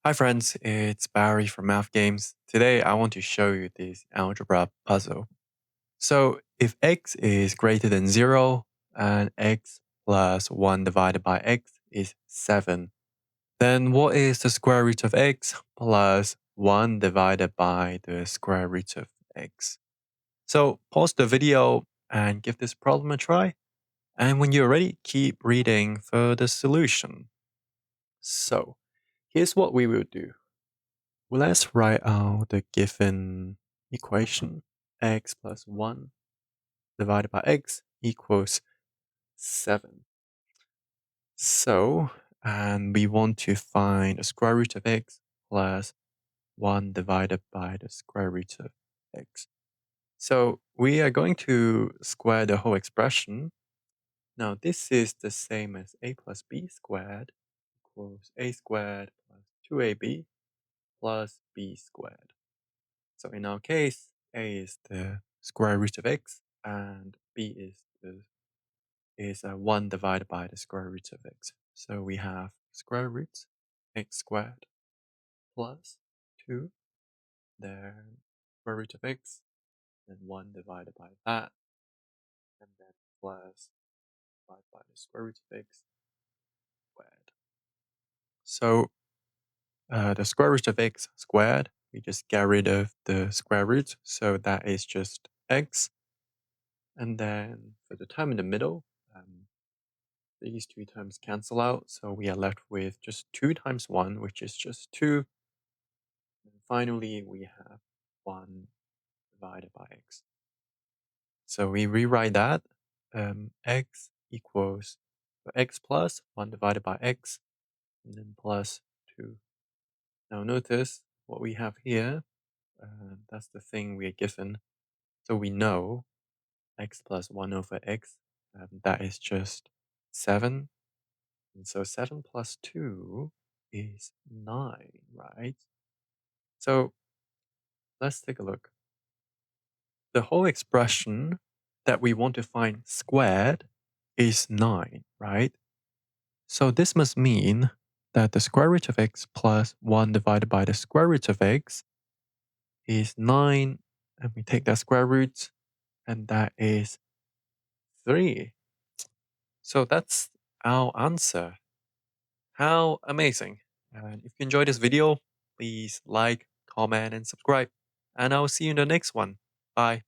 Hi friends, it's Barry from Math Games. Today I want to show you this algebra puzzle. So if x is greater than 0 and x plus 1 divided by x is 7, then what is the square root of x plus 1 divided by the square root of x? So pause the video and give this problem a try. And when you're ready, keep reading for the solution. So here's what we will do. Well, let's write out the given equation. X plus 1 divided by x equals 7. So, and we want to find the square root of x plus 1 divided by the square root of x. So we are going to square the whole expression. Now this is the same as a plus b squared equals a squared plus 2ab plus b squared. So in our case, a is the square root of x, and b is 1 divided by the square root of x. So we have square root x squared plus 2, then square root of x, and 1 divided by that, and then plus divided by the square root of x squared. So the square root of x squared, we just get rid of the square root, so that is just x. And then for the term in the middle, these two terms cancel out, so we are left with just 2 times 1, which is just 2. And finally, we have 1 divided by x. So we rewrite that. X equals x plus 1 divided by x, and then plus 2. Now notice what we have here. That's the thing we are given. So we know x plus 1 over x, that is just 7. And so 7 plus 2 is 9, right? So let's take a look. The whole expression that we want to find squared is 9, right? So this must mean that the square root of x plus 1 divided by the square root of x is 9, and we take that square root, and that is 3. So that's our answer. How amazing. And if you enjoyed this video, please like, comment, and subscribe. And I'll see you in the next one. Bye.